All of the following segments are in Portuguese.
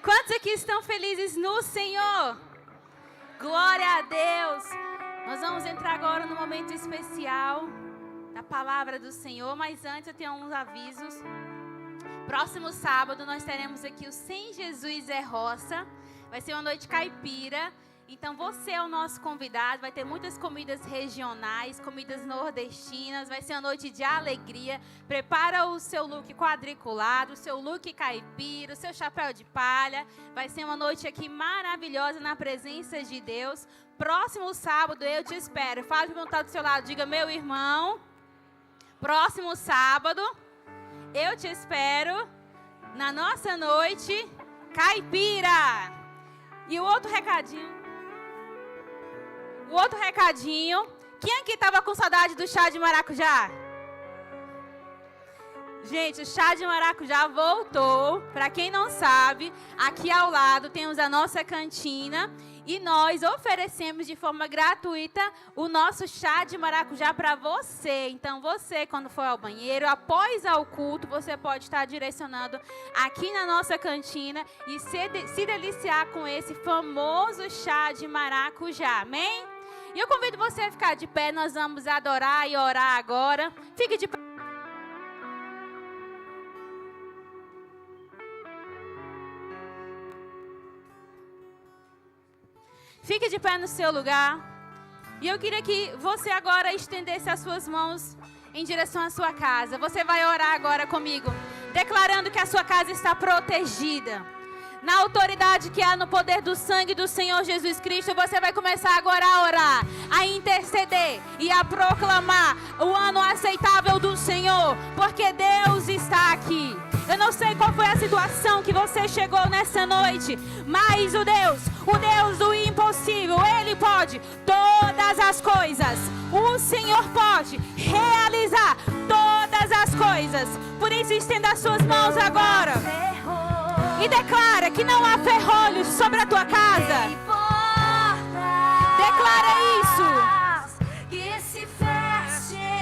Quantos aqui estão felizes no Senhor? Glória a Deus. Nós vamos entrar agora no momento especial da palavra do Senhor, mas antes eu tenho uns avisos. Próximo sábado nós teremos aqui o Sem Jesus é Roça. Vai ser uma noite caipira. Então você é o nosso convidado, vai ter muitas comidas regionais, comidas nordestinas, vai ser uma noite de alegria. Prepara o seu look quadriculado, o seu look caipira, o seu chapéu de palha. Vai ser uma noite aqui maravilhosa na presença de Deus. Próximo sábado eu te espero. Fala para quem está do seu lado, diga: meu irmão, próximo sábado eu te espero na nossa noite caipira. E o outro recadinho. Quem aqui estava com saudade do chá de maracujá? Gente, o chá de maracujá voltou. Para quem não sabe, aqui ao lado temos a nossa cantina e nós oferecemos de forma gratuita o nosso chá de maracujá para você. Então você, quando for ao banheiro, após ao culto, você pode estar direcionando aqui na nossa cantina e se deliciar com esse famoso chá de maracujá. Amém? E eu convido você a ficar de pé, nós vamos adorar e orar agora. Fique de pé. Fique de pé no seu lugar. E eu queria que você agora estendesse as suas mãos em direção à sua casa. Você vai orar agora comigo, declarando que a sua casa está protegida. Na autoridade que há no poder do sangue do Senhor Jesus Cristo, você vai começar agora a orar, a interceder e a proclamar o ano aceitável do Senhor, porque Deus está aqui. Eu não sei qual foi a situação que você chegou nessa noite, mas o Deus do impossível, Ele pode todas as coisas. O Senhor pode realizar todas as coisas. Por isso, estenda as suas mãos agora e declara que não há ferrolhos sobre a tua casa. Declara isso. Que se fechem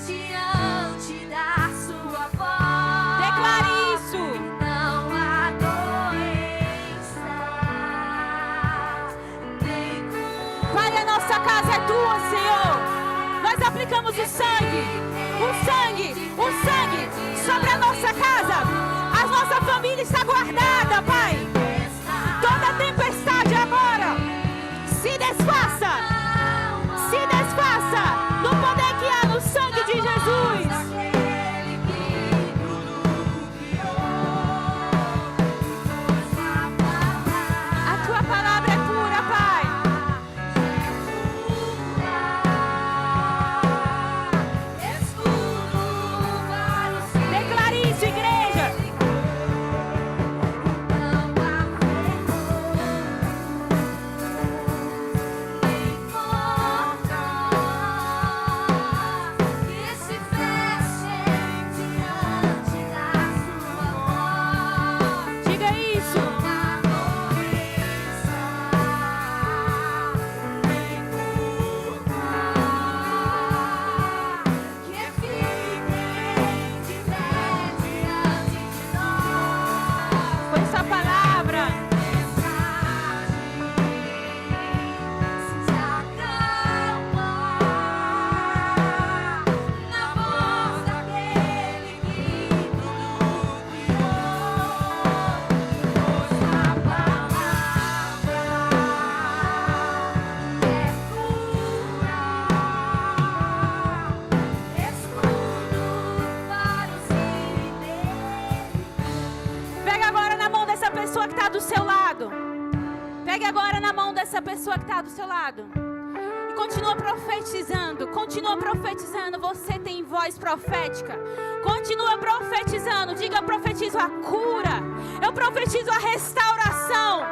diante da sua voz. Declare isso. Não há doença, nem cura. Pai, a nossa casa é tua, Senhor. Nós aplicamos o sangue sobre a nossa casa. A nossa família está guardada, Pai. Toda tempestade agora se desfaça no poder que há no sangue de Jesus. A tua palavra é pura, Pai. Declare isso, igreja. Pegue agora na mão dessa pessoa que está do seu lado. E continua profetizando. Você tem voz profética. Continua profetizando. Diga: eu profetizo a cura. Eu profetizo a restauração.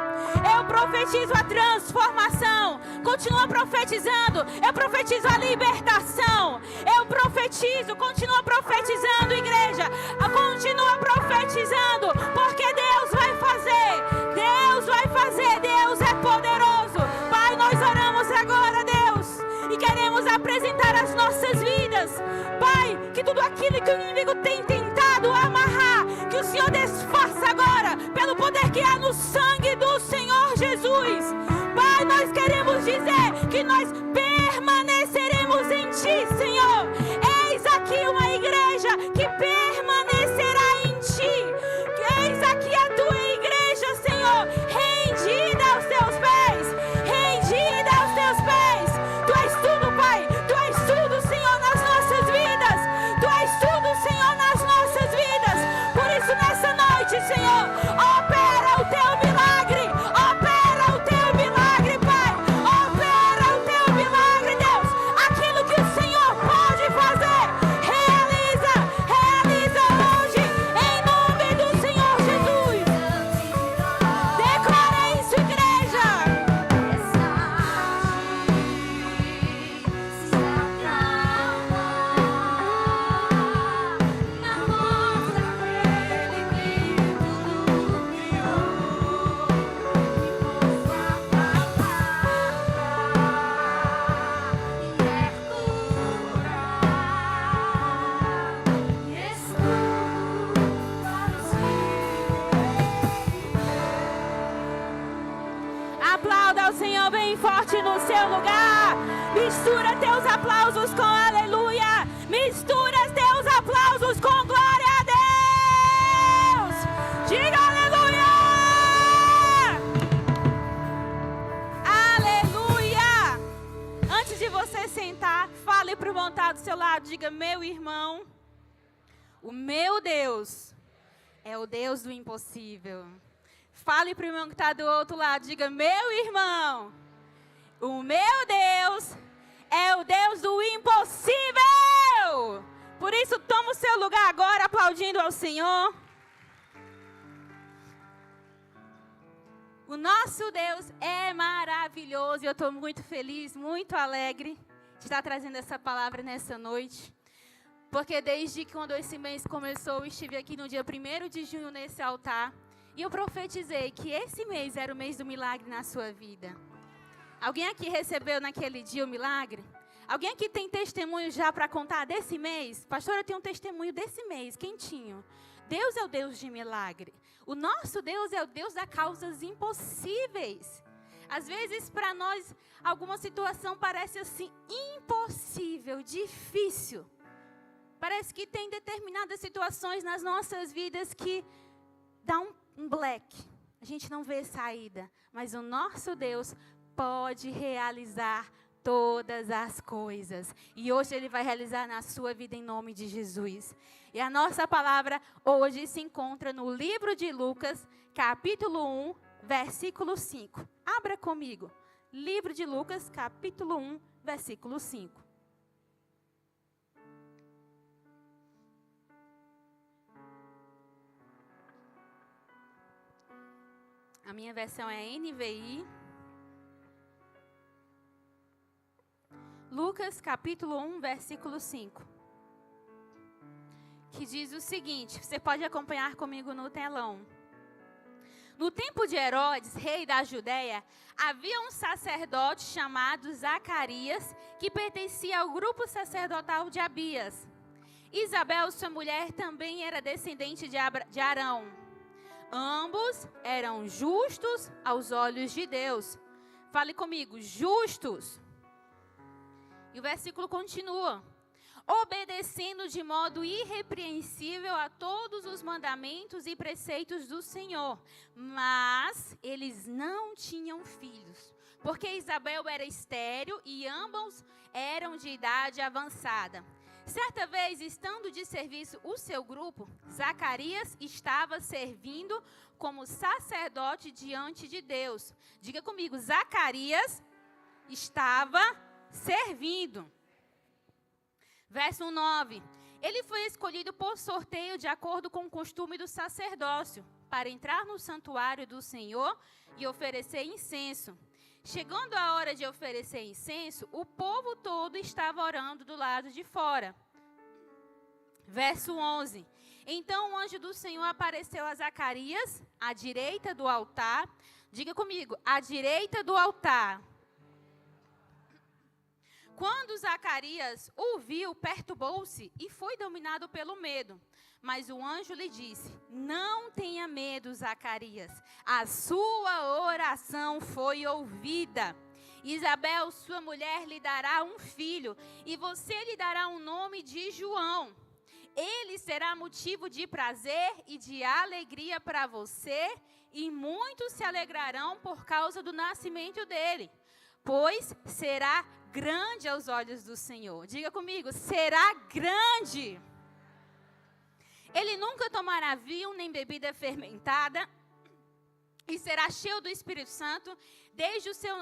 Eu profetizo a transformação. Continua profetizando. Eu profetizo a libertação. Eu profetizo. Continua profetizando, igreja. Continua profetizando. Porque Deus vai fazer. Deus é poderoso. Pai, nós oramos agora, Deus, e queremos apresentar as nossas vidas. Pai, que tudo aquilo que o inimigo tem tentado amarrar, que o Senhor desfaça agora, pelo poder que há no sangue do Senhor Jesus. Pai, nós queremos dizer que nós permaneceremos em Ti, Senhor. Eis aqui uma igreja que permanecerá em Ti. Eis aqui a Tua igreja, Senhor, rendida aos Teus pés. Rendida aos Teus pés. Tu és tudo, Pai. Tu és tudo, Senhor, nas nossas vidas. Tu és tudo, Senhor, nas nossas vidas. Por isso, nessa noite, Senhor, opera o Teu milagre. Opera o Teu milagre, Pai. Opera o Teu milagre, Deus. Aquilo que o Senhor pode fazer, realiza hoje, em nome do Senhor Jesus. Declara isso, igreja. Aplauda ao Senhor bem forte no seu lugar. Mistura teus aplausos com aleluia. Mistura teus aplausos com glória a Deus. Diga aleluia. Aleluia. Antes de você sentar, fale para o irmão que está do seu lado. Diga: meu irmão, o meu Deus é o Deus do impossível. Fale para o irmão que está do outro lado. Diga: meu irmão, o meu Deus é o Deus do impossível. Por isso, toma o seu lugar agora, aplaudindo ao Senhor. O nosso Deus é maravilhoso. E eu estou muito feliz, muito alegre de estar trazendo essa palavra nessa noite. Porque desde que quando esse mês começou, eu estive aqui no dia 1º de junho nesse altar. E eu profetizei que esse mês era o mês do milagre na sua vida. Alguém aqui recebeu naquele dia o milagre? Alguém aqui tem testemunho já para contar desse mês? Pastor, eu tenho um testemunho desse mês, quentinho. Deus é o Deus de milagre. O nosso Deus é o Deus das causas impossíveis. Às vezes, para nós, alguma situação parece assim impossível, difícil. Parece que tem determinadas situações nas nossas vidas que dá um black. A gente não vê saída. Mas o nosso Deus pode realizar todas as coisas. E hoje Ele vai realizar na sua vida em nome de Jesus. E a nossa palavra hoje se encontra no livro de Lucas, capítulo 1, versículo 5. Abra comigo. Livro de Lucas, capítulo 1, versículo 5. A minha versão é NVI. Lucas, capítulo 1, versículo 5. Que diz o seguinte, você pode acompanhar comigo no telão. No tempo de Herodes, rei da Judéia, havia um sacerdote chamado Zacarias, que pertencia ao grupo sacerdotal de Abias. Isabel, sua mulher, também era descendente de Arão. Ambos eram justos aos olhos de Deus. Fale comigo, justos. E o versículo continua. Obedecendo de modo irrepreensível a todos os mandamentos e preceitos do Senhor. Mas eles não tinham filhos, porque Isabel era estéril e ambos eram de idade avançada. Certa vez, estando de serviço o seu grupo, Zacarias estava servindo como sacerdote diante de Deus. Diga comigo, Zacarias estava servindo. Verso 9. Ele foi escolhido por sorteio de acordo com o costume do sacerdócio, para entrar no santuário do Senhor e oferecer incenso. Chegando a hora de oferecer incenso, o povo todo estava orando do lado de fora. Verso 11. Então o anjo do Senhor apareceu a Zacarias, à direita do altar. Diga comigo, à direita do altar. Quando Zacarias o viu, perturbou-se e foi dominado pelo medo. Mas o anjo lhe disse: não tenha medo, Zacarias, a sua oração foi ouvida. Isabel, sua mulher, lhe dará um filho, e você lhe dará um nome de João. Ele será motivo de prazer e de alegria para você, e muitos se alegrarão por causa do nascimento dele, pois será grande aos olhos do Senhor. Diga comigo, será grande. Ele nunca tomará vinho nem bebida fermentada, e será cheio do Espírito Santo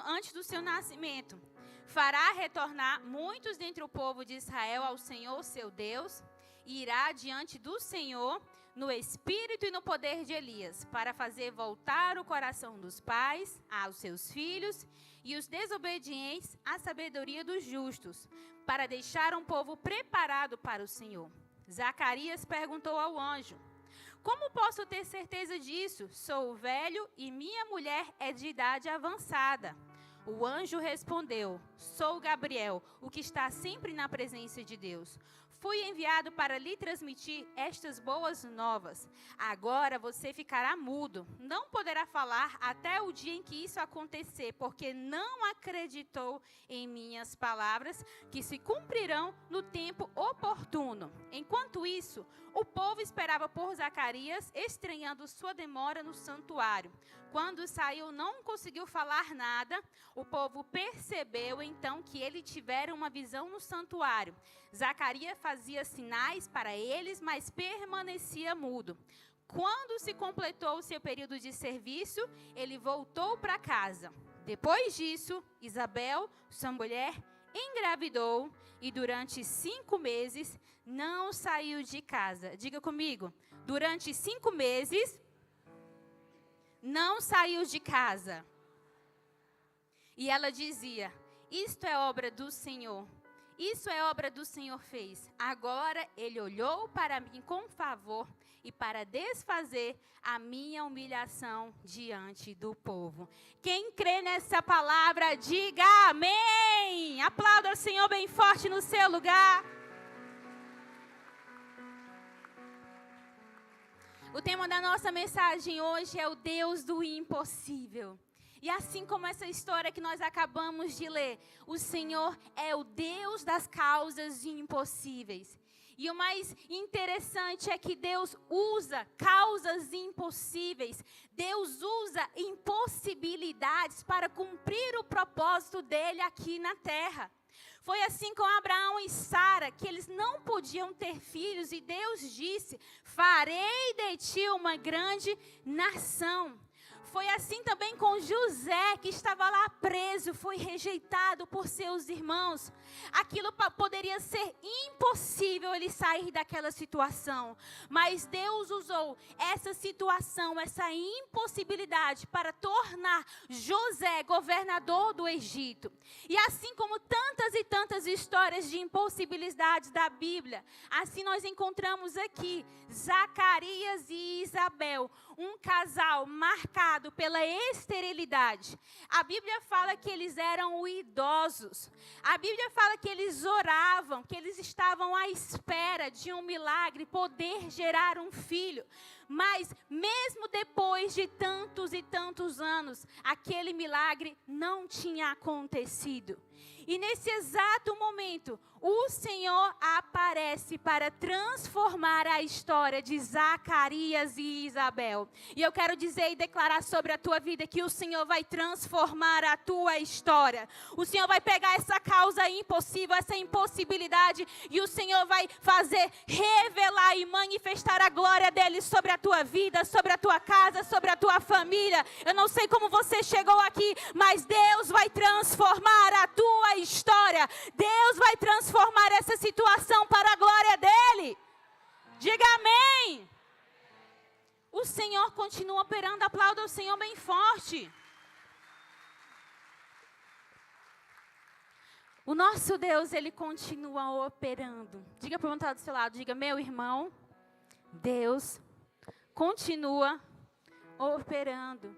antes do seu nascimento. Fará retornar muitos dentre o povo de Israel ao Senhor, seu Deus, e irá diante do Senhor no espírito e no poder de Elias, para fazer voltar o coração dos pais aos seus filhos e os desobedientes à sabedoria dos justos, para deixar um povo preparado para o Senhor. Zacarias perguntou ao anjo: como posso ter certeza disso? Sou velho e minha mulher é de idade avançada. O anjo respondeu: sou Gabriel, o que está sempre na presença de Deus. Fui enviado para lhe transmitir estas boas novas. Agora você ficará mudo, não poderá falar até o dia em que isso acontecer, porque não acreditou em minhas palavras, que se cumprirão no tempo oportuno. Enquanto isso, o povo esperava por Zacarias, estranhando sua demora no santuário. Quando saiu, não conseguiu falar nada. O povo percebeu então que ele tivera uma visão no santuário. Zacarias fazia sinais para eles, mas permanecia mudo. Quando se completou o seu período de serviço, ele voltou para casa. Depois disso, Isabel, sua mulher, engravidou e durante 5 meses não saiu de casa. Diga comigo, durante 5 meses não saiu de casa. E ela dizia: isto é obra do Senhor. Isso é obra do Senhor fez. Agora ele olhou para mim com favor e para desfazer a minha humilhação diante do povo. Quem crê nessa palavra, diga amém. Aplauda o Senhor bem forte no seu lugar. O tema da nossa mensagem hoje é o Deus do impossível. E assim como essa história que nós acabamos de ler, o Senhor é o Deus das causas impossíveis. E o mais interessante é que Deus usa causas impossíveis. Deus usa impossibilidades para cumprir o propósito dele aqui na terra. Foi assim com Abraão e Sara, que eles não podiam ter filhos, e Deus disse: farei de ti uma grande nação. Foi assim também com José, que estava lá preso, foi rejeitado por seus irmãos. Aquilo poderia ser impossível ele sair daquela situação. Mas Deus usou essa situação, essa impossibilidade, para tornar José governador do Egito. E assim como tantas e tantas histórias de impossibilidades da Bíblia, assim nós encontramos aqui Zacarias e Isabel, um casal marcado pela esterilidade. A Bíblia fala que eles eram idosos. A Bíblia fala que eles oravam, que eles estavam à espera de um milagre, poder gerar um filho. Mas mesmo depois de tantos e tantos anos, aquele milagre não tinha acontecido. E nesse exato momento, o Senhor aparece para transformar a história de Zacarias e Isabel. E eu quero dizer e declarar sobre a tua vida que o Senhor vai transformar a tua história. O Senhor vai pegar essa causa impossível, essa impossibilidade, e o Senhor vai fazer revelar e manifestar a glória dele sobre a tua vida, sobre a tua casa, sobre a tua família. Eu não sei como você chegou aqui, mas Deus vai transformar a tua história. Deus vai transformar essa situação para a glória dele. Diga amém. O Senhor continua operando. Aplauda o Senhor bem forte. O nosso Deus, ele continua operando. Diga para o irmão do seu lado, diga: meu irmão, Deus continua operando.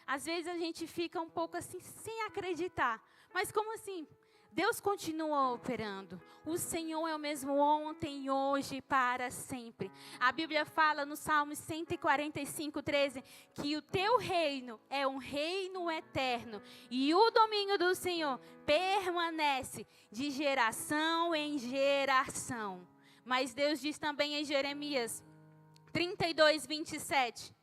Às vezes a gente fica um pouco assim, sem acreditar. Mas como assim? Deus continua operando. O Senhor é o mesmo ontem, hoje e para sempre. A Bíblia fala no Salmo 145, 13, que o teu reino é um reino eterno e o domínio do Senhor permanece de geração em geração. Mas Deus diz também em Jeremias 32, 27,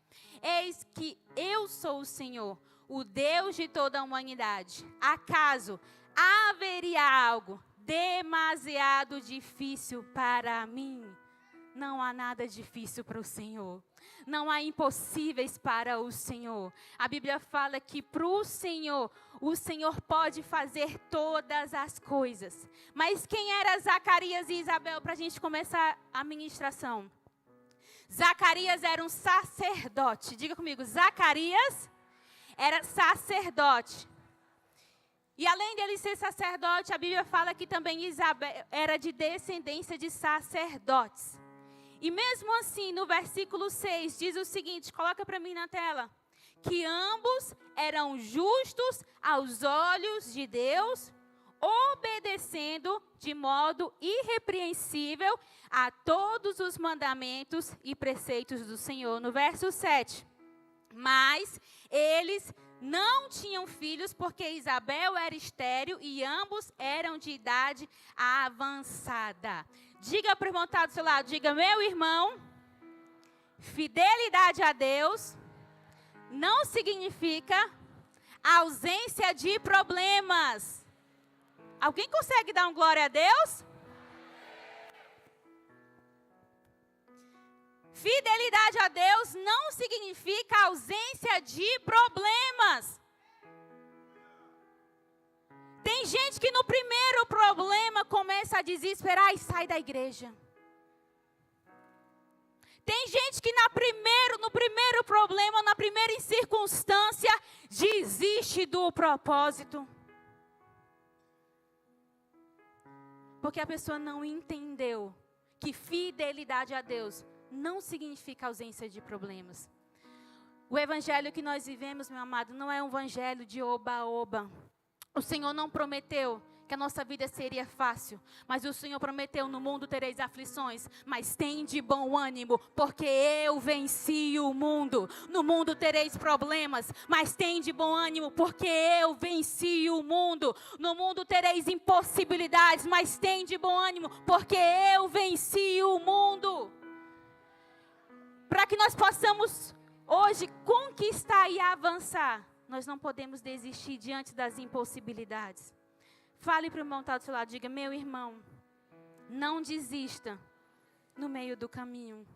eis que eu sou o Senhor, o Deus de toda a humanidade. Acaso haveria algo demasiado difícil para mim? Não há nada difícil para o Senhor. Não há impossíveis para o Senhor. A Bíblia fala que para o Senhor pode fazer todas as coisas. Mas quem era Zacarias e Isabel para a gente começar a ministração? Zacarias era um sacerdote. Diga comigo, Zacarias era sacerdote. E além dele ser sacerdote, a Bíblia fala que também Isabel era de descendência de sacerdotes. E mesmo assim, no versículo 6, diz o seguinte, coloca para mim na tela, que ambos eram justos aos olhos de Deus, obedecendo de modo irrepreensível a todos os mandamentos e preceitos do Senhor. No verso 7, mas eles não tinham filhos porque Isabel era estéril e ambos eram de idade avançada. Diga para o irmão que está do seu lado, diga, meu irmão, fidelidade a Deus não significa ausência de problemas. Alguém consegue dar um glória a Deus? Fidelidade a Deus não significa ausência de problemas. Tem gente que no primeiro problema começa a desesperar e sai da igreja. Tem gente que no primeiro problema, na primeira circunstância, desiste do propósito. Porque a pessoa não entendeu que fidelidade a Deus não significa ausência de problemas. O evangelho que nós vivemos, meu amado, não é um evangelho de oba-oba. O Senhor não prometeu que a nossa vida seria fácil, mas o Senhor prometeu, no mundo tereis aflições, mas tende bom ânimo, porque eu venci o mundo. No mundo tereis problemas, mas tende bom ânimo, porque eu venci o mundo. No mundo tereis impossibilidades, mas tende bom ânimo, porque eu venci o mundo. Para que nós possamos hoje conquistar e avançar, nós não podemos desistir diante das impossibilidades. Fale para o irmão que está do seu lado, diga, meu irmão, não desista no meio do caminho.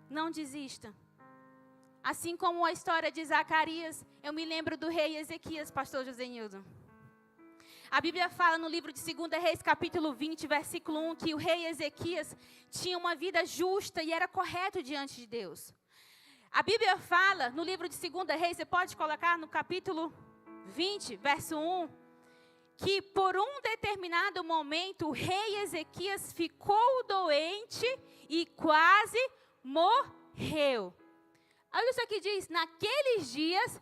Não desista. Assim como a história de Zacarias, eu me lembro do rei Ezequias, pastor Josenildo. A Bíblia fala no livro de 2 Reis, capítulo 20, versículo 1, que o rei Ezequias tinha uma vida justa e era correto diante de Deus. A Bíblia fala no livro de 2 Reis, você pode colocar no capítulo 20, verso 1, que por um determinado momento o rei Ezequias ficou doente e quase morreu. Olha só que diz, naqueles dias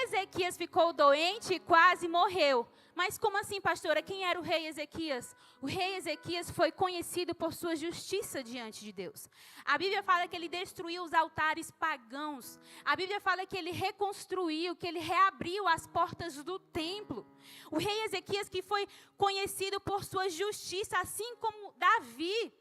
Ezequias ficou doente e quase morreu. Mas como assim, pastora? Quem era o rei Ezequias? O rei Ezequias foi conhecido por sua justiça diante de Deus. A Bíblia fala que ele destruiu os altares pagãos. A Bíblia fala que ele reconstruiu, que ele reabriu as portas do templo. O rei Ezequias que foi conhecido por sua justiça, assim como Davi.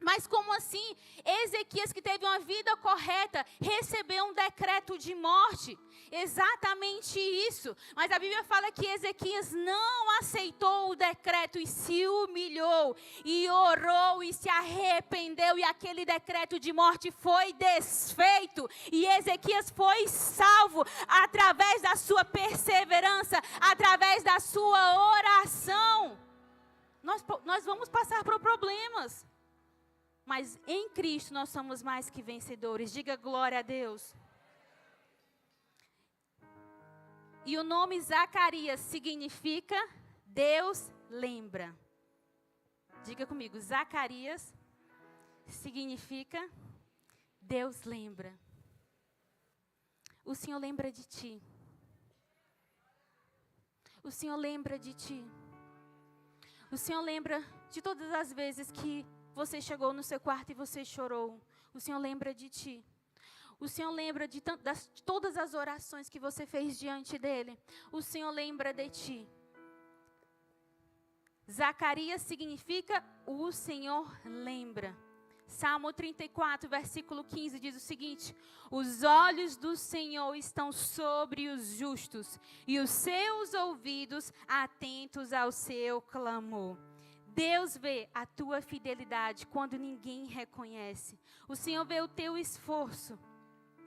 Mas como assim? Ezequias, que teve uma vida correta, recebeu um decreto de morte. Exatamente isso. Mas a Bíblia fala que Ezequias não aceitou o decreto e se humilhou, e orou e se arrependeu, e aquele decreto de morte foi desfeito. E Ezequias foi salvo através da sua perseverança, através da sua oração. Nós vamos passar por problemas. Mas em Cristo nós somos mais que vencedores. Diga glória a Deus. E o nome Zacarias significa Deus lembra. Diga comigo, Zacarias significa Deus lembra. O Senhor lembra de ti. O Senhor lembra de ti. O Senhor lembra de todas as vezes que você chegou no seu quarto e você chorou. O Senhor lembra de ti. O Senhor lembra de todas as orações que você fez diante dEle. O Senhor lembra de ti. Zacarias significa o Senhor lembra. Salmo 34, versículo 15 diz o seguinte: os olhos do Senhor estão sobre os justos e os seus ouvidos atentos ao seu clamor. Deus vê a tua fidelidade quando ninguém reconhece. O Senhor vê o teu esforço.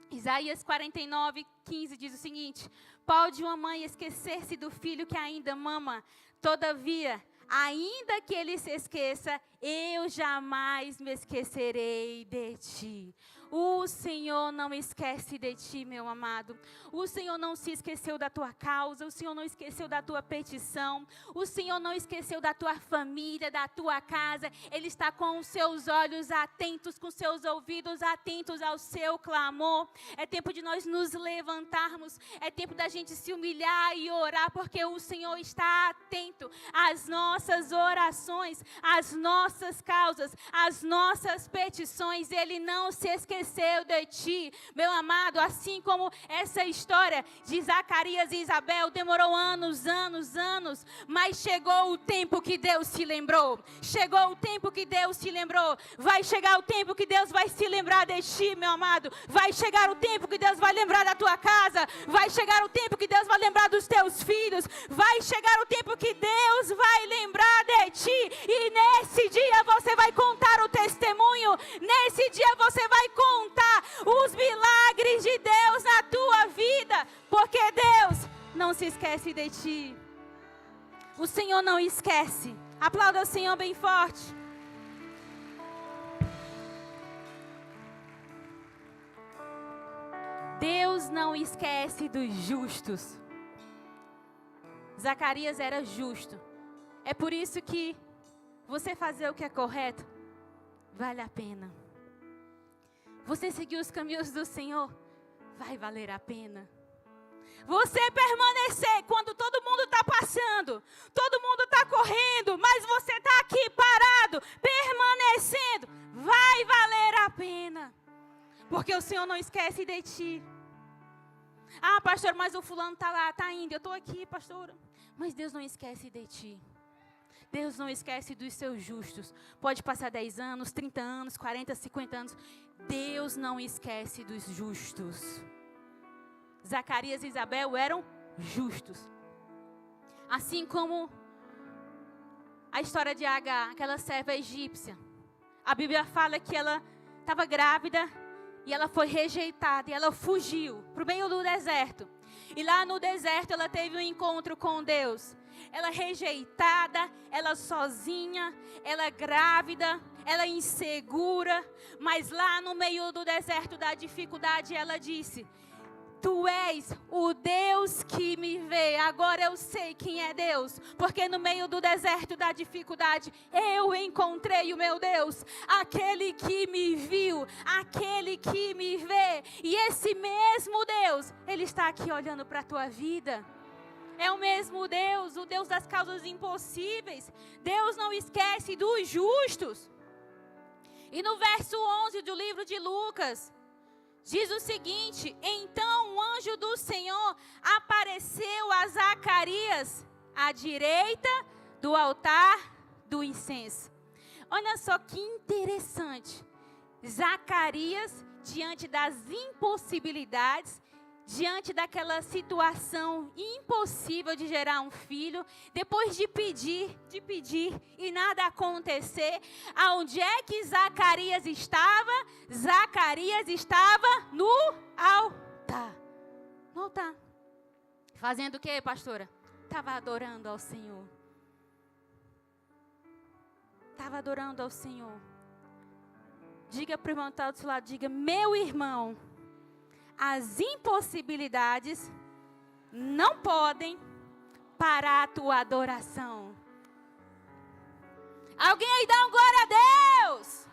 Isaías 49, 15 diz o seguinte: pode uma mãe esquecer-se do filho que ainda mama? Todavia, ainda que ele se esqueça, eu jamais me esquecerei de ti. O Senhor não esquece de ti, meu amado. O Senhor não se esqueceu da tua causa. O Senhor não esqueceu da tua petição. O Senhor não esqueceu da tua família, da tua casa. Ele está com os seus olhos atentos, com seus ouvidos atentos ao seu clamor. É tempo de nós nos levantarmos. É tempo da gente se humilhar e orar, porque o Senhor está atento às nossas orações, às nossas causas, às nossas petições. Ele não se esqueceu de ti, meu amado. Assim como essa história de Zacarias e Isabel demorou anos, mas chegou o tempo que Deus se lembrou. Chegou o tempo que Deus se lembrou. Vai chegar o tempo que Deus vai se lembrar de ti, meu amado. Vai chegar o tempo que Deus vai lembrar da tua casa. Vai chegar o tempo que Deus vai lembrar dos teus filhos. Vai chegar o tempo que Deus vai lembrar de ti. E nesse dia você vai contar o testemunho. Nesse dia você vai contar os milagres de Deus na tua vida, porque Deus não se esquece de ti. O Senhor não esquece. Aplauda o Senhor bem forte. Deus não esquece dos justos. Zacarias era justo. É por isso que você fazer o que é correto vale a pena. Você seguir os caminhos do Senhor vai valer a pena. Você permanecer quando todo mundo está passando, todo mundo está correndo, mas você está aqui parado, permanecendo, vai valer a pena. Porque o Senhor não esquece de ti. Ah, pastor, mas o fulano está lá, está indo, eu estou aqui, pastora. Mas Deus não esquece de ti. Deus não esquece dos seus justos. Pode passar 10 anos, 30 anos, 40, 50 anos. Deus não esquece dos justos. Zacarias e Isabel eram justos. Assim como a história de Agar, aquela serva egípcia. A Bíblia fala que ela estava grávida e ela foi rejeitada. E ela fugiu para o meio do deserto. E lá no deserto ela teve um encontro com Deus. Ela rejeitada, ela sozinha, ela grávida, ela insegura. Mas lá no meio do deserto da dificuldade ela disse: Tu és o Deus que me vê. Agora eu sei quem é Deus. Porque no meio do deserto da dificuldade eu encontrei o meu Deus. Aquele que me viu, aquele que me vê. E esse mesmo Deus, Ele está aqui olhando para a tua vida. É o mesmo Deus, o Deus das causas impossíveis. Deus não esquece dos justos. E no verso 11 do livro de Lucas, diz o seguinte: Então o anjo do Senhor apareceu a Zacarias à direita do altar do incenso. Olha só que interessante. Zacarias, diante das impossibilidades, diante daquela situação impossível de gerar um filho, depois de pedir e nada acontecer, aonde é que Zacarias estava? Zacarias estava no altar. No altar. Fazendo o que, pastora? Estava adorando ao Senhor. Estava adorando ao Senhor. Diga para o irmão que está do seu lado, diga: meu irmão, as impossibilidades não podem parar a tua adoração. Alguém aí dá um glória a Deus.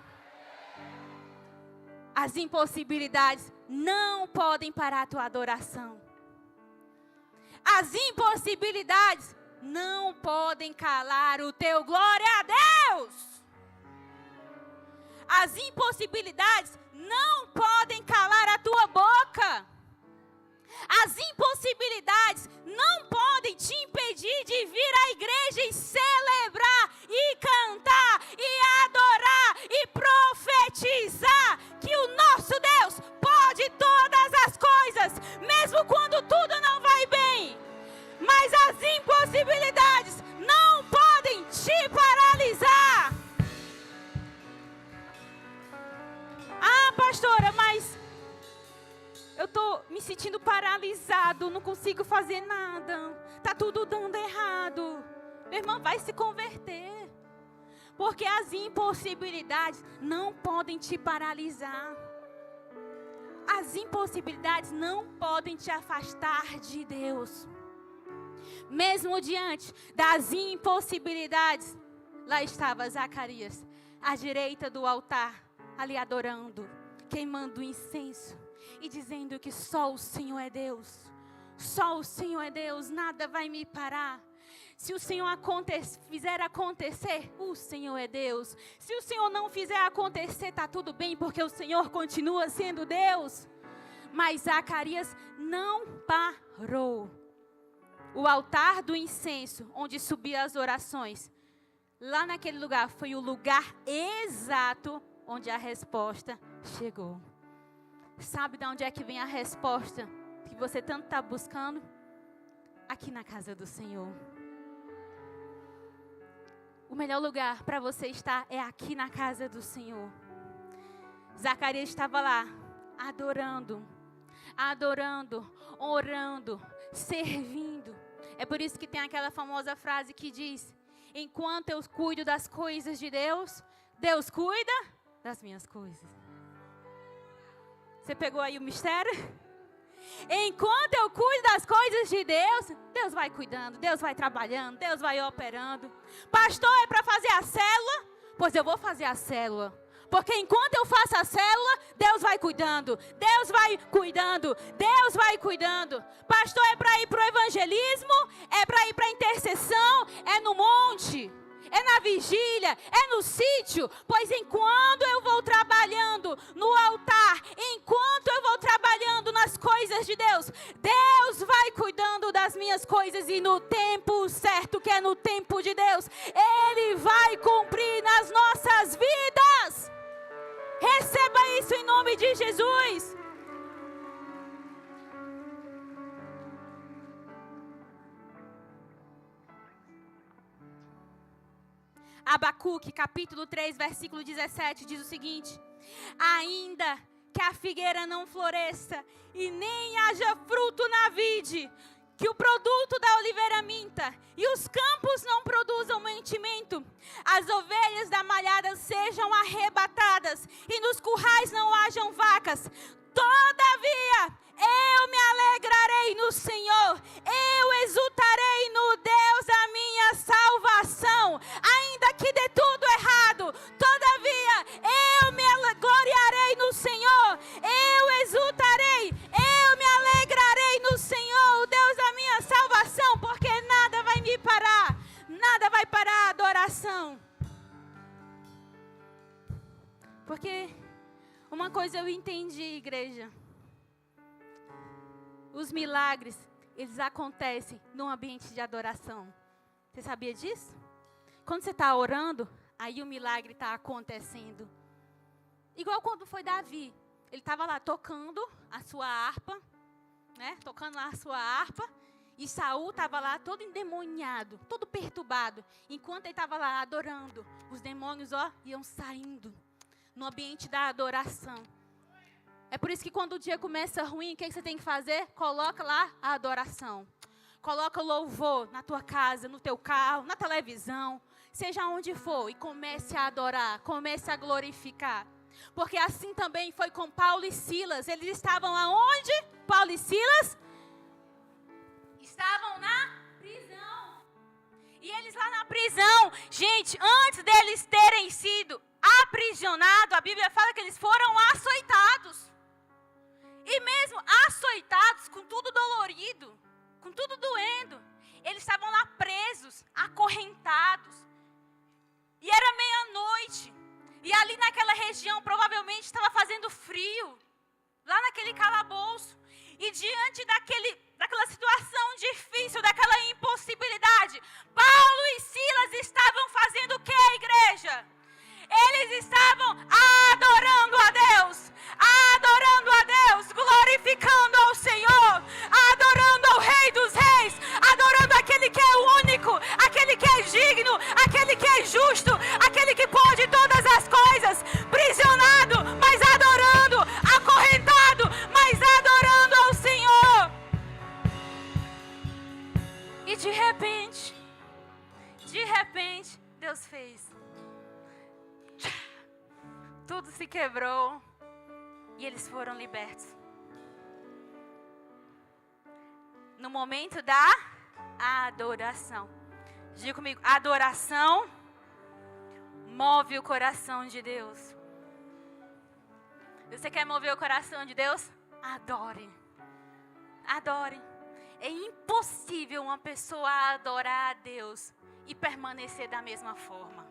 As impossibilidades não podem parar a tua adoração. As impossibilidades não podem calar o teu glória a Deus. As impossibilidades não podem calar a tua boca. As impossibilidades não podem te impedir de vir à igreja e celebrar, e cantar, e adorar, e profetizar que o nosso Deus pode todas as coisas, mesmo quando tudo não vai bem. Mas as impossibilidades não podem te paralisar. Ah, pastora, mas eu estou me sentindo paralisado, não consigo fazer nada, está tudo dando errado. Meu irmão, vai se converter, porque as impossibilidades não podem te paralisar. As impossibilidades não podem te afastar de Deus. Mesmo diante das impossibilidades, lá estava Zacarias, à direita do altar, ali adorando, queimando incenso e dizendo que só o Senhor é Deus. Só o Senhor é Deus, nada vai me parar. Se o Senhor fizer acontecer, o Senhor é Deus. Se o Senhor não fizer acontecer, está tudo bem, porque o Senhor continua sendo Deus. Mas Zacarias não parou. O altar do incenso, onde subiam as orações, lá naquele lugar foi o lugar exato onde a resposta chegou. Sabe de onde é que vem a resposta que você tanto está buscando? Aqui na casa do Senhor. O melhor lugar para você estar é aqui na casa do Senhor. Zacarias estava lá, adorando, orando, servindo. É por isso que tem aquela famosa frase que diz: enquanto eu cuido das coisas de Deus, Deus cuida das minhas coisas. Você pegou aí o mistério? Enquanto eu cuido das coisas de Deus, Deus vai cuidando, Deus vai trabalhando, Deus vai operando. Pastor, é para fazer a célula? Pois eu vou fazer a célula. Porque enquanto eu faço a célula, Deus vai cuidando, Deus vai cuidando, Deus vai cuidando. Pastor, é para ir para o evangelismo? É para ir para a intercessão? É no monte? É na vigília? É no sítio? Pois enquanto eu vou trabalhando no altar, enquanto eu vou trabalhando nas coisas de Deus, Deus vai cuidando das minhas coisas, e no tempo certo, que é no tempo de Deus, Ele vai cumprir nas nossas vidas. Receba isso em nome de Jesus. Abacuque, capítulo 3, versículo 17, diz o seguinte: ainda que a figueira não floresça e nem haja fruto na vide, que o produto da oliveira minta e os campos não produzam mantimento, as ovelhas da malhada sejam arrebatadas e nos currais não hajam vacas, todavia eu me alegrarei no Senhor, eu exultarei no Deus da minha salvação. Ainda que dê tudo errado, todavia eu me gloriarei no Senhor, eu exultarei, eu me alegrarei no Senhor, o Deus da minha salvação, porque nada vai me parar, nada vai parar a adoração. Porque uma coisa eu entendi, igreja: os milagres, eles acontecem num ambiente de adoração. Você sabia disso? Quando você está orando, aí o milagre está acontecendo. Igual quando foi Davi. Ele estava lá tocando a sua harpa, né? Tocando lá a sua harpa. E Saul estava lá todo endemoniado, todo perturbado. Enquanto ele estava lá adorando, os demônios, iam saindo no ambiente da adoração. É por isso que quando o dia começa ruim, o que você tem que fazer? Coloca lá a adoração. Coloca o louvor na tua casa, no teu carro, na televisão, seja onde for, e comece a adorar, comece a glorificar. Porque assim também foi com Paulo e Silas. Eles estavam aonde? Paulo e Silas estavam na prisão. E eles lá na prisão, gente, antes deles terem sido aprisionados, a Bíblia fala que eles foram açoitados. E mesmo açoitados, com tudo dolorido, com tudo doendo, diante daquela situação difícil, daquela impossibilidade, Paulo e Silas estavam fazendo o que, igreja? Eles estavam adorando a Deus, glorificando ao Senhor, adorando ao Rei dos Reis, adorando aquele que é único, aquele que é digno, aquele que é justo, aquele que pode todas as coisas, prisionado, mas adorando, acorrentado, mas adorando ao Senhor. E de repente, Deus fez. Tudo se quebrou e eles foram libertos. No momento da adoração. Diga comigo, adoração move o coração de Deus. Você quer mover o coração de Deus? Adore. Adore. É impossível uma pessoa adorar a Deus e permanecer da mesma forma.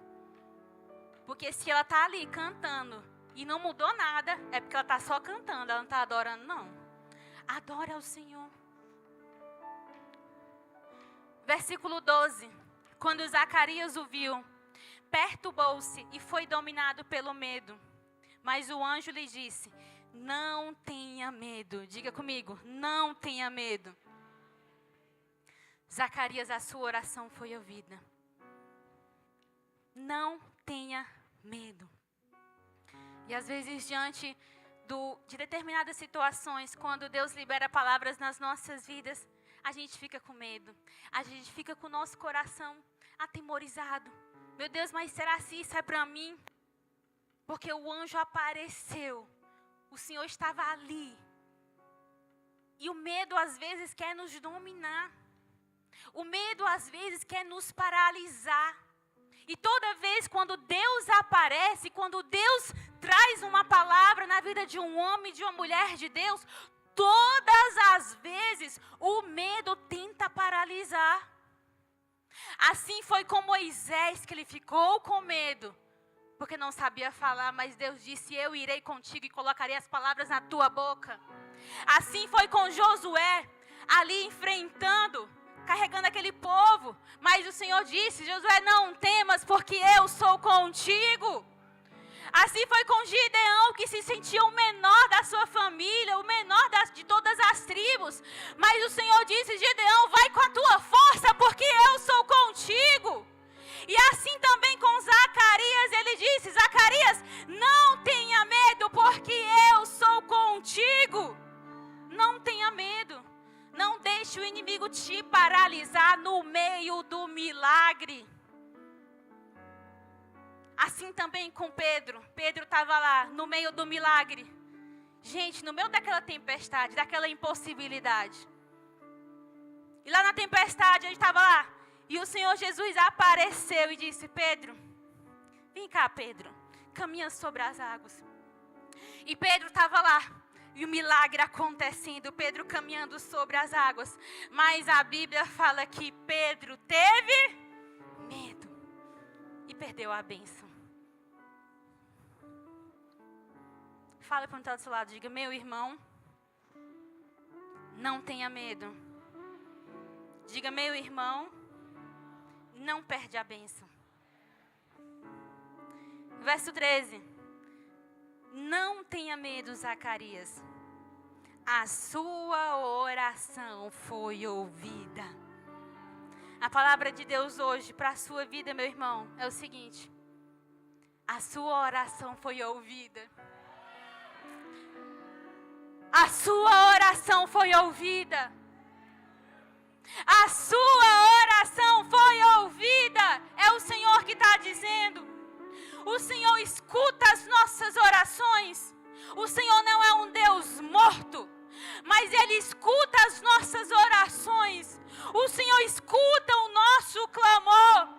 Porque se ela está ali cantando e não mudou nada, é porque ela está só cantando, ela não está adorando, não. Adora ao Senhor. Versículo 12. Quando Zacarias o viu, perturbou-se e foi dominado pelo medo. Mas o anjo lhe disse, não tenha medo. Diga comigo, não tenha medo. Zacarias, a sua oração foi ouvida. Não tenha medo. E às vezes diante de determinadas situações, quando Deus libera palavras nas nossas vidas, a gente fica com medo. A gente fica com o nosso coração atemorizado. Meu Deus, mas será que isso é para mim? Porque o anjo apareceu. O Senhor estava ali. E o medo às vezes quer nos dominar. O medo às vezes quer nos paralisar. E toda vez quando Deus aparece, quando Deus traz uma palavra na vida de um homem, de uma mulher de Deus, todas as vezes o medo tenta paralisar. Assim foi com Moisés, que ele ficou com medo, porque não sabia falar, mas Deus disse, eu irei contigo e colocarei as palavras na tua boca. Assim foi com Josué, ali enfrentando, carregando aquele povo, mas o Senhor disse, Josué, não temas, porque eu sou contigo. Assim foi com Gideão, que se sentia o menor da sua família, o menor de todas as tribos, mas o Senhor disse, Gideão, vai com a tua força, porque eu sou contigo. E assim também com Zacarias, ele disse, Zacarias, não tenha medo, porque eu sou contigo. Não tenha medo. Não deixe o inimigo te paralisar no meio do milagre. Assim também com Pedro. Pedro estava lá no meio do milagre. Gente, no meio daquela tempestade, daquela impossibilidade. E lá na tempestade, ele estava lá. E o Senhor Jesus apareceu e disse, Pedro, vem cá, Pedro, caminha sobre as águas. E Pedro estava lá. E o milagre acontecendo, Pedro caminhando sobre as águas. Mas a Bíblia fala que Pedro teve medo e perdeu a bênção. Fala para o outro lado, diga, meu irmão, não tenha medo. Diga, meu irmão, não perde a bênção. Verso 13. Não tenha medo, Zacarias. A sua oração foi ouvida. A palavra de Deus hoje para a sua vida, meu irmão, é o seguinte. A sua oração foi ouvida. A sua oração foi ouvida. A sua oração foi ouvida. É o Senhor que está dizendo. O Senhor escuta as nossas orações. O Senhor não é um Deus morto, mas Ele escuta as nossas orações. O Senhor escuta o nosso clamor.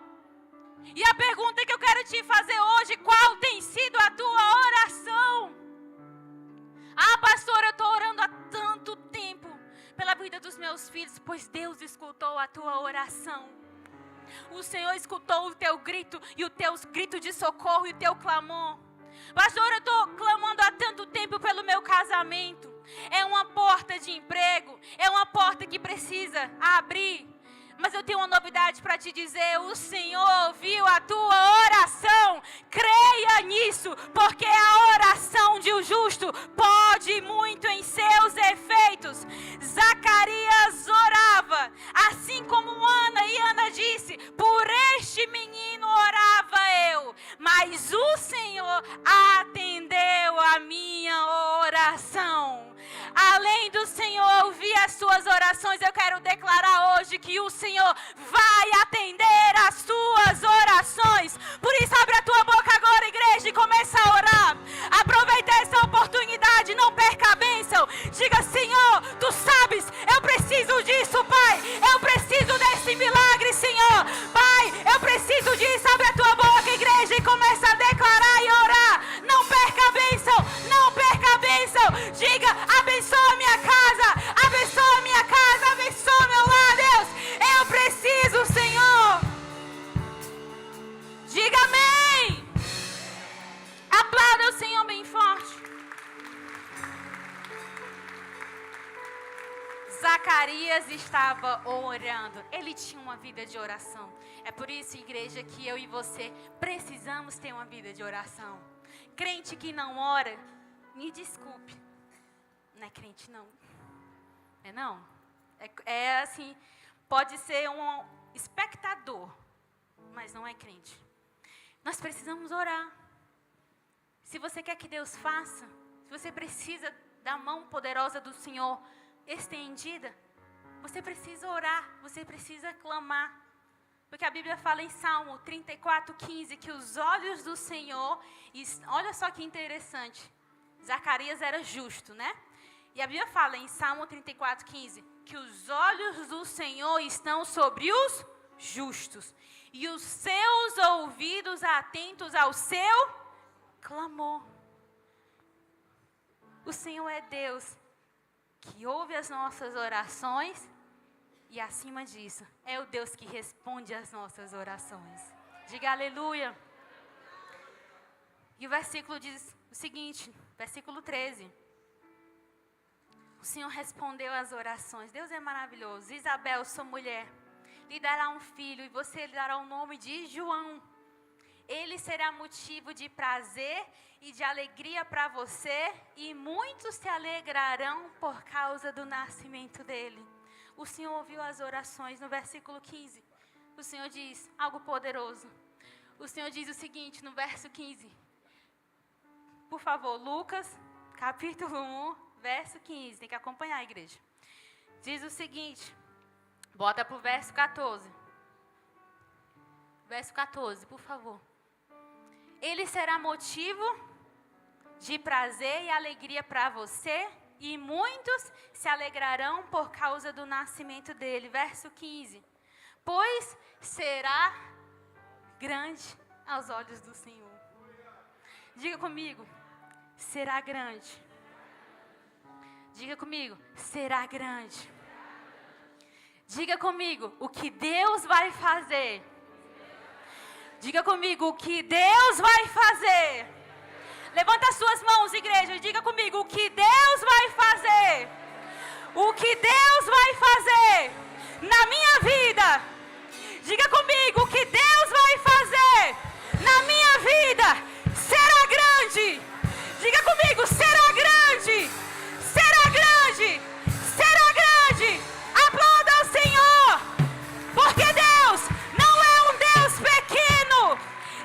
E a pergunta que eu quero te fazer hoje, qual tem sido a tua oração? Ah, pastor, eu estou orando há tanto tempo pela vida dos meus filhos, pois Deus escutou a tua oração. O Senhor escutou o teu grito e o teu grito de socorro e o teu clamor. Pastor, eu estou clamando há tanto tempo pelo meu casamento. É uma porta de emprego, porta que precisa abrir. Mas eu tenho uma novidade para te dizer. O Senhor ouviu a tua oração. Creia nisso, porque a oração de um justo pode muito em seus efeitos. Zacarias orava, assim como Ana, e Ana disse: por este menino orava eu, mas o Senhor atendeu a minha oração. Além do Senhor ouvir as suas orações, eu quero declarar hoje que o Senhor vai atender as suas orações. Por isso, abre a tua boca agora, igreja, e começa a orar. Aproveita essa oportunidade, não perca a bênção. Diga: Senhor, tu sabes, eu preciso disso, Pai. Eu preciso desse milagre, Senhor. Pai, eu preciso disso. Abre a tua boca, igreja, e começa a declarar e orar. Não perca a bênção, não perca a bênção. Diga: abençoa a minha casa, abençoa a minha casa, abençoa meu lar, Deus. Eu preciso, Senhor. Diga amém. Aplauda o Senhor bem forte. Zacarias estava orando. Ele tinha uma vida de oração. É por isso, igreja, que eu e você precisamos ter uma vida de oração. Crente que não ora, me desculpe, não é crente não. É não? É assim, pode ser um espectador, mas não é crente. Nós precisamos orar. Se você quer que Deus faça, se você precisa da mão poderosa do Senhor estendida, você precisa orar, você precisa clamar. Porque a Bíblia fala em Salmo 34:15 que os olhos do Senhor, olha só que interessante, Zacarias era justo, né? E a Bíblia fala em Salmo 34:15 que os olhos do Senhor estão sobre os justos e os seus ouvidos atentos ao seu clamor. O Senhor é Deus que ouve as nossas orações e, acima disso, é o Deus que responde às nossas orações. Diga aleluia. E o versículo diz o seguinte, versículo 13. O Senhor respondeu às orações. Deus é maravilhoso. Isabel, sua mulher, lhe dará um filho e você lhe dará o nome de João. Ele será motivo de prazer e de alegria para você e muitos se alegrarão por causa do nascimento dele. O Senhor ouviu as orações. No versículo 15, o Senhor diz algo poderoso. O Senhor diz o seguinte no verso 15. Por favor, Lucas, capítulo 1, verso 15. Tem que acompanhar a igreja. Diz o seguinte. Bota para o verso 14. Verso 14, por favor. Ele será motivo de prazer e alegria para você e muitos se alegrarão por causa do nascimento dele. Verso 15. Pois será grande aos olhos do Senhor. Diga comigo, será grande. Diga comigo, será grande. Diga comigo, o que Deus vai fazer. Diga comigo, o que Deus vai fazer. Levanta as suas mãos, igreja, e diga comigo, o que Deus vai fazer. O que Deus vai fazer na minha vida. Diga comigo, o que Deus vai fazer na minha vida será grande. Diga comigo, será grande. Será grande. Será grande. Aplauda ao Senhor. Porque Deus não é um Deus pequeno.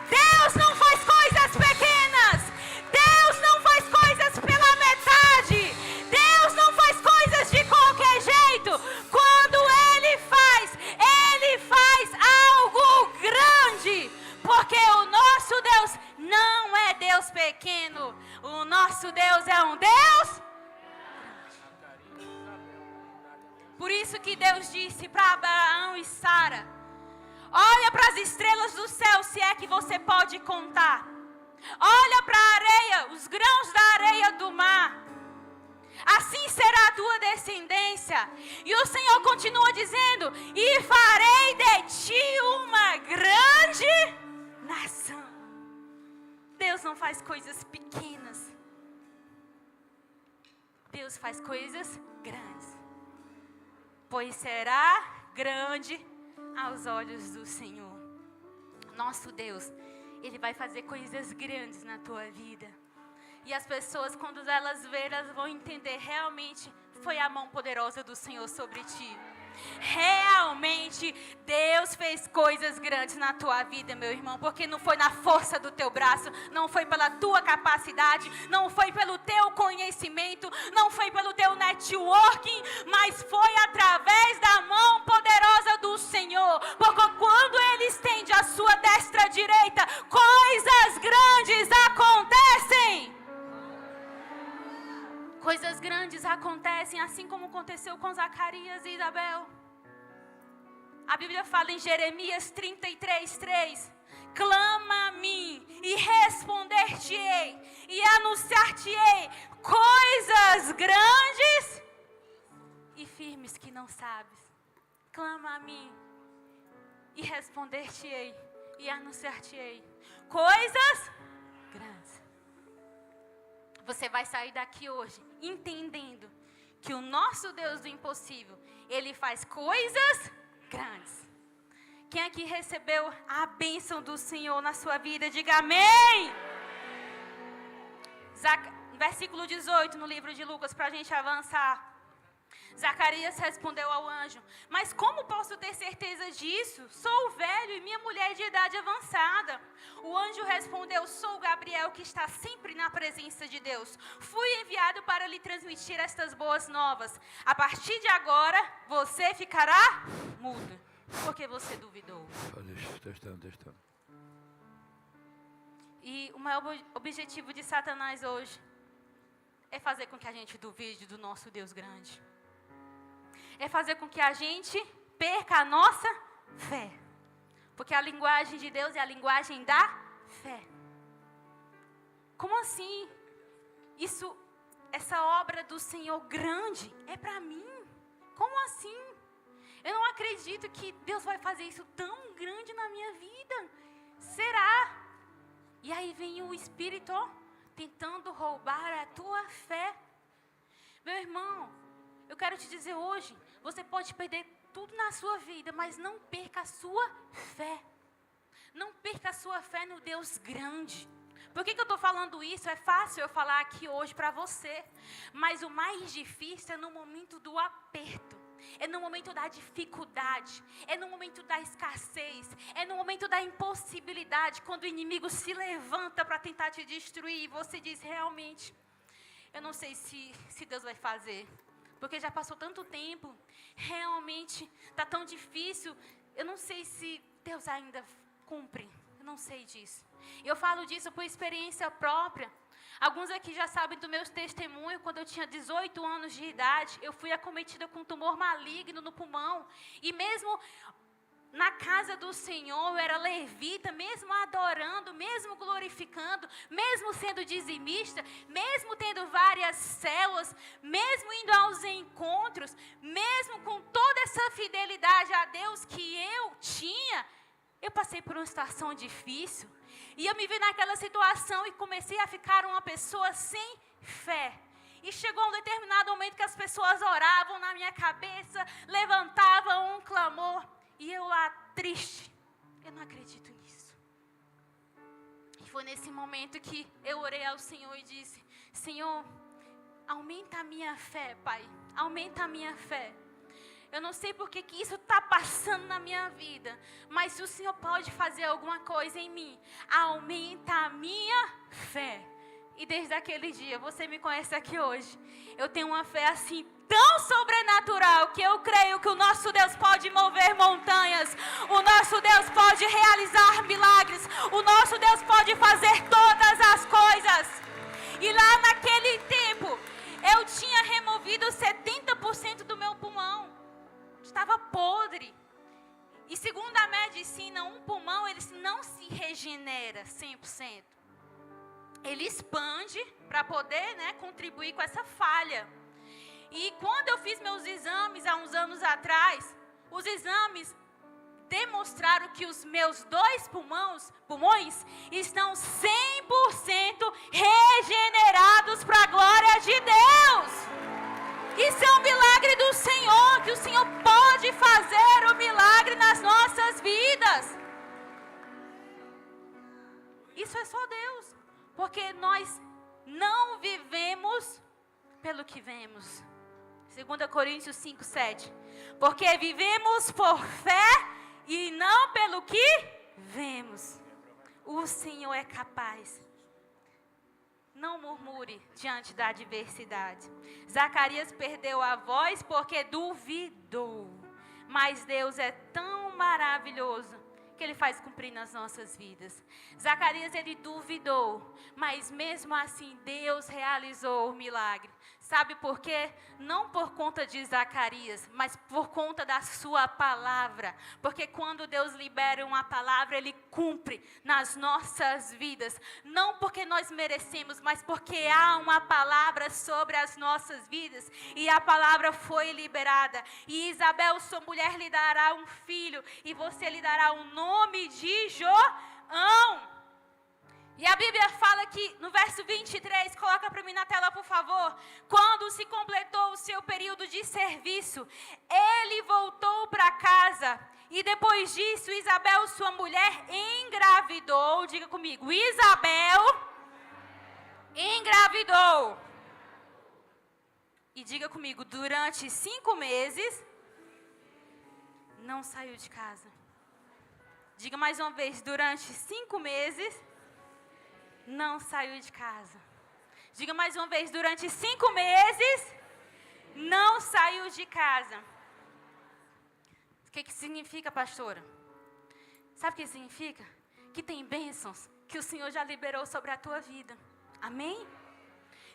Deus não faz coisas pequenas. Deus não faz coisas pela metade. Deus não faz coisas de qualquer jeito. Quando Ele faz algo grande. Porque o nosso Deus não é Deus pequeno. O nosso Deus é um Deus. Por isso que Deus disse para Abraão e Sara: olha para as estrelas do céu, se é que você pode contar. Olha para a areia, os grãos da areia do mar. Assim será a tua descendência. E o Senhor continua dizendo: e farei de ti uma grande nação. Deus não faz coisas pequenas. Deus faz coisas grandes. pois será grande aos olhos do Senhor. Nosso Deus, Ele vai fazer coisas grandes na tua vida. E as pessoas, quando elas verem, elas vão entender realmente foi a mão poderosa do Senhor sobre ti. Realmente Deus fez coisas grandes na tua vida, meu irmão, porque não foi na força do teu braço, não foi pela tua capacidade, não foi pelo teu conhecimento, não foi pelo teu networking, mas foi através da mão poderosa do Senhor. Porque quando Ele estende a sua destra direita, coisas grandes acontecem. Coisas grandes acontecem, assim como aconteceu com Zacarias e Isabel. A Bíblia fala em Jeremias 33:3: clama a mim e responder-te-ei e anunciar-te-ei coisas grandes e firmes que não sabes. Clama a mim e responder-te-ei e anunciar-te-ei coisas grandes. Você vai sair daqui hoje entendendo que o nosso Deus do impossível, Ele faz coisas grandes. Quem aqui recebeu a bênção do Senhor na sua vida, diga amém. Versículo 18 no livro de Lucas, para a gente avançar. Zacarias respondeu ao anjo: mas como posso ter certeza disso? Sou velho e minha mulher de idade avançada. O anjo respondeu: sou Gabriel, que está sempre na presença de Deus. Fui enviado para lhe transmitir estas boas novas. A partir de agora, você ficará mudo, porque você duvidou. Testando. E o maior objetivo de Satanás hoje é fazer com que a gente duvide do nosso Deus grande. É fazer com que a gente perca a nossa fé. Porque a linguagem de Deus é a linguagem da fé. Como assim? Essa obra do Senhor grande é para mim? Como assim? Eu não acredito que Deus vai fazer isso tão grande na minha vida. Será? E aí vem o Espírito tentando roubar a tua fé. Meu irmão, eu quero te dizer hoje, você pode perder tudo na sua vida, mas não perca a sua fé. Não perca a sua fé no Deus grande. Por que eu estou falando isso? É fácil eu falar aqui hoje para você. Mas o mais difícil é no momento do aperto. É no momento da dificuldade. É no momento da escassez. É no momento da impossibilidade. Quando o inimigo se levanta para tentar te destruir. E você diz, realmente, eu não sei se Deus vai fazer. Porque já passou tanto tempo. Realmente está tão difícil. Eu não sei se Deus ainda cumpre. Eu não sei disso. E eu falo disso por experiência própria. Alguns aqui já sabem do meu testemunho. Quando eu tinha 18 anos de idade, eu fui acometida com um tumor maligno no pulmão. E mesmo na casa do Senhor, eu era levita, mesmo adorando, mesmo glorificando, mesmo sendo dizimista, mesmo tendo várias células, mesmo indo aos encontros, mesmo com toda essa fidelidade a Deus que eu tinha, eu passei por uma situação difícil. E eu me vi naquela situação e comecei a ficar uma pessoa sem fé. E chegou um determinado momento que as pessoas oravam na minha cabeça, levantavam um clamor. E eu lá, triste, eu não acredito nisso. E foi nesse momento que eu orei ao Senhor e disse, Senhor, aumenta a minha fé, Pai, aumenta a minha fé. Eu não sei porque que isso está passando na minha vida, mas se o Senhor pode fazer alguma coisa em mim, aumenta a minha fé. E desde aquele dia, você me conhece aqui hoje, eu tenho uma fé assim tão sobrenatural que eu creio que o nosso Deus pode mover montanhas, o nosso Deus pode realizar milagres, o nosso Deus pode fazer todas as coisas. E lá naquele tempo, eu tinha removido 70% do meu pulmão. Estava podre. E segundo a medicina, um pulmão ele não se regenera 100%. Ele expande para poder, contribuir com essa falha. E quando eu fiz meus exames há uns anos atrás, os exames demonstraram que os meus 2 pulmões estão 100% regenerados para a glória de Deus. Isso é um milagre do Senhor, que o Senhor isso é só Deus. Porque nós não vivemos pelo que vemos. 2 Coríntios 5, 7. Porque vivemos por fé e não pelo que vemos. O Senhor é capaz. Não murmure diante da adversidade. Zacarias perdeu a voz porque duvidou. Mas Deus é tão maravilhoso que Ele faz cumprir nas nossas vidas. Zacarias, ele duvidou, mas mesmo assim Deus realizou o milagre. Sabe por quê? Não por conta de Zacarias, mas por conta da sua palavra. Porque quando Deus libera uma palavra, Ele cumpre nas nossas vidas. Não porque nós merecemos, mas porque há uma palavra sobre as nossas vidas. E a palavra foi liberada. E Isabel, sua mulher, lhe dará um filho. E você lhe dará o nome de João. E a Bíblia fala que no verso 23, coloca para mim na tela, por favor. Quando se completou o seu período de serviço, ele voltou para casa. E depois disso, Isabel, sua mulher, engravidou. Diga comigo, Isabel engravidou. E diga comigo, durante 5 meses, não saiu de casa. Diga mais uma vez, durante 5 meses, não saiu de casa. Diga mais uma vez, durante 5 meses, não saiu de casa. O que significa, pastora? Sabe o que significa? Que tem bênçãos que o Senhor já liberou sobre a tua vida. Amém?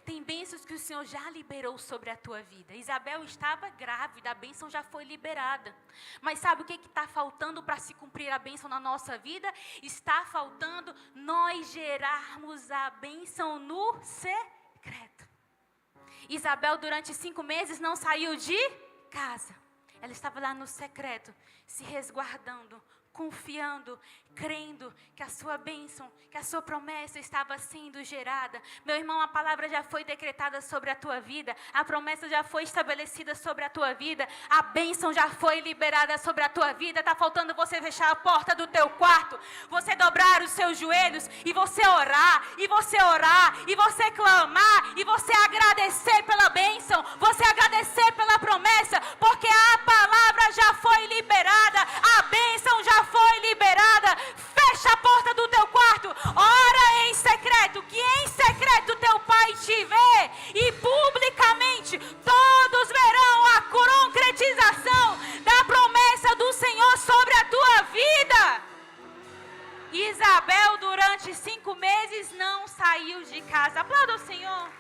Tem bênçãos que o Senhor já liberou sobre a tua vida. Isabel estava grávida, a bênção já foi liberada. Mas sabe o que está faltando para se cumprir a bênção na nossa vida? Está faltando nós gerarmos a bênção no secreto. Isabel, durante 5 meses, não saiu de casa. Ela estava lá no secreto, se resguardando, confiando, crendo que a sua bênção, que a sua promessa estava sendo gerada. Meu irmão, a palavra já foi decretada sobre a tua vida, a promessa já foi estabelecida sobre a tua vida, a bênção já foi liberada sobre a tua vida. Está faltando você fechar a porta do teu quarto, você dobrar os seus joelhos e você orar, e você clamar, e você agradecer pela bênção, você agradecer pela promessa, porque a palavra já foi liberada, a bênção já foi liberada. Fecha a porta do teu quarto, ora em secreto, que em secreto teu Pai te vê, e publicamente todos verão a concretização da promessa do Senhor sobre a tua vida. Isabel, durante 5 meses, não saiu de casa. Aplauda o Senhor.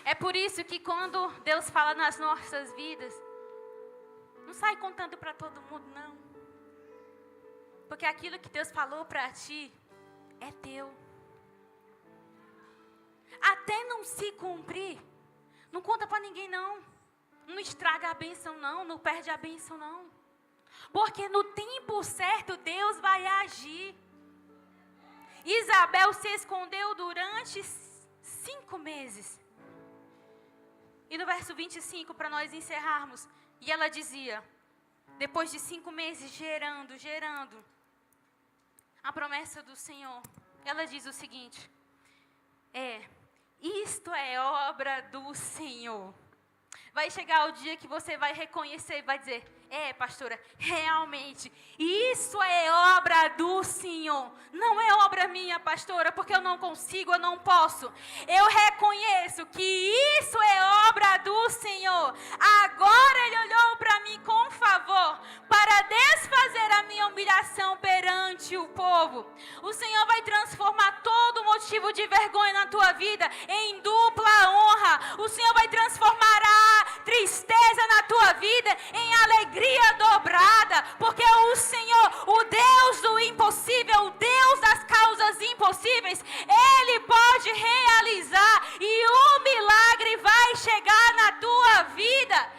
É por isso que quando Deus fala nas nossas vidas, não sai contando para todo mundo, não. Porque aquilo que Deus falou para ti é teu. Até não se cumprir, não conta para ninguém, não. Não estraga a bênção, não. Não perde a bênção, não. Porque no tempo certo Deus vai agir. Isabel se escondeu durante 5 meses. E no verso 25, para nós encerrarmos, e ela dizia, depois de 5 meses gerando a promessa do Senhor, ela diz o seguinte, isto é obra do Senhor. Vai chegar o dia que você vai reconhecer e vai dizer, pastora, realmente, isso é obra do Senhor. Não é obra minha, pastora, porque eu não consigo, eu não posso. Eu reconheço que isso é obra do Senhor. Agora Ele olhou para mim com favor, para desfazer a minha humilhação perante o povo. O Senhor vai transformar todo motivo de vergonha na tua vida em dupla honra. O Senhor vai transformar a tristeza na tua vida em alegria dobrada, porque o Senhor, o Deus do impossível, o Deus das causas impossíveis, Ele pode realizar e o milagre vai chegar na tua vida.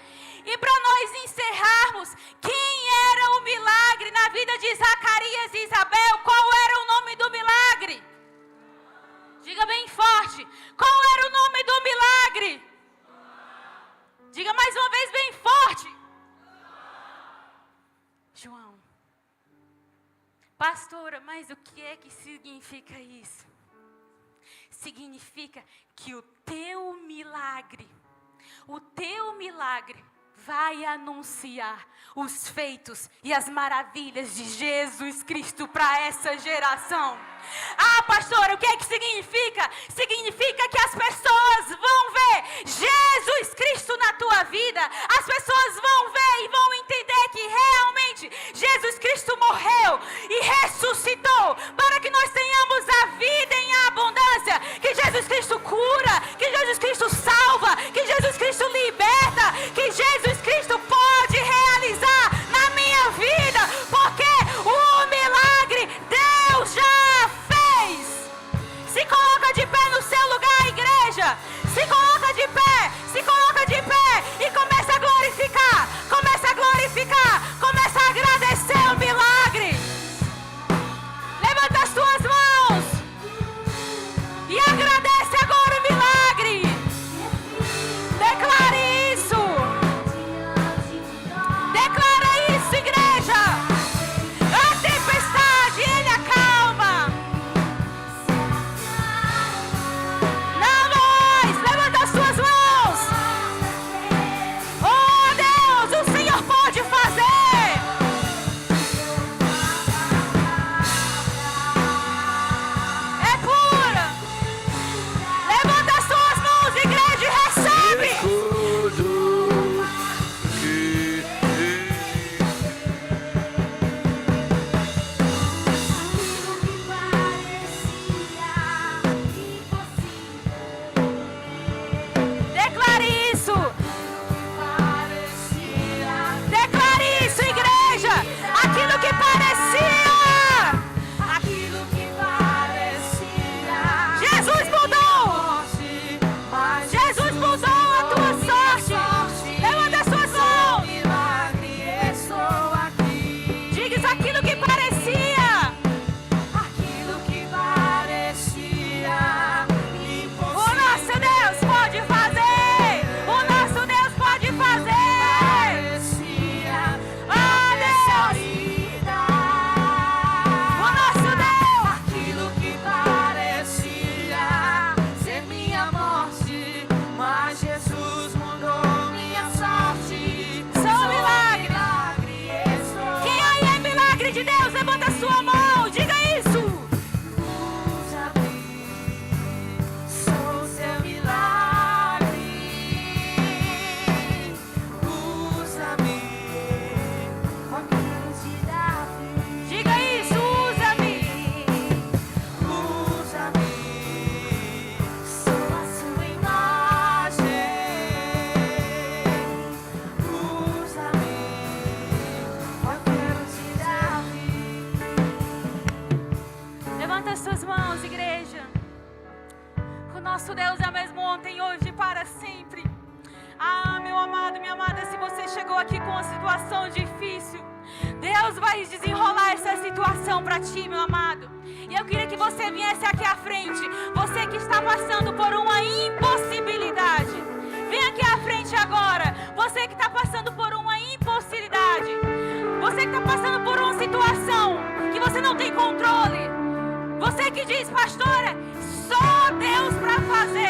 E para nós encerrarmos, quem era o milagre na vida de Zacarias e Isabel? Qual era o nome do milagre? Diga bem forte, qual era o nome do milagre? Diga mais uma vez bem forte. Qual era o nome do milagre? Diga mais uma vez bem forte. Qual era o nome do milagre? Diga mais uma vez bem forte. Qual era o nome do milagre? Diga mais uma vez bem forte. Qual era o nome do milagre? Diga mais uma vez bem forte. Qual era o nome do milagre? Diga mais uma vez bem forte. Pastora, mas o que é que significa isso? Significa que o teu milagre vai anunciar os feitos e as maravilhas de Jesus Cristo para essa geração. Ah, pastora, o que é que significa? Significa que as pessoas vão ver Jesus Cristo na tua vida. As pessoas vão ver e vão entender que realmente Jesus Cristo morreu e ressuscitou para que nós tenhamos a vida em abundância. Que Jesus Cristo cura, que Jesus Cristo salva, que Jesus Cristo liberta, que Jesus Cristo pode realizar na minha vida, porque o milagre Deus já fez. Se coloca de pé no seu lugar, igreja. Se coloca de pé e começa a glorificar, começa a agradecer o milagre. Levanta as tuas mãos e agradece agora o milagre. Declare isso. Declara isso, igreja. A tempestade, Ele acalma. Na voz, levanta as suas mãos. Oh Deus, o Senhor pode fazer. É pura. Levanta as suas mãos, igreja, e recebe. Tudo que Declare isso. Declare isso, igreja. Aquilo que parecia. Jesus mudou. Jesus mudou a tua sorte. Levanta as suas mãos. Diga isso, aquilo que parecia. O nosso Deus pode fazer. O nosso Deus pode fazer. Ah, Deus. O nosso Deus. Aquilo que parecia ser minha morte, mas Jesus mudou minha sorte. Sou um milagre. Sou Quem aí é milagre de Deus? Levanta a sua mão. Diga isso. usa-me, sou seu milagre. Usa-me, ó Deus de Davi. Diga isso. Usa-me. Usa-me, sou a sua imagem. Usa-me, ó Deus de Davi. Levanta as suas mãos, igreja. O nosso Deus é o mesmo ontem, hoje e para sempre. Ah, meu amado, minha amada, se você chegou aqui com uma situação difícil, Deus vai desenrolar essa situação para ti, meu amado. E eu queria que você viesse aqui à frente. Você que está passando por uma impossibilidade, vem aqui à frente agora. Você que está passando por uma impossibilidade, você que está passando por uma situação que você não tem controle. Você que diz, pastora, só Deus para fazer.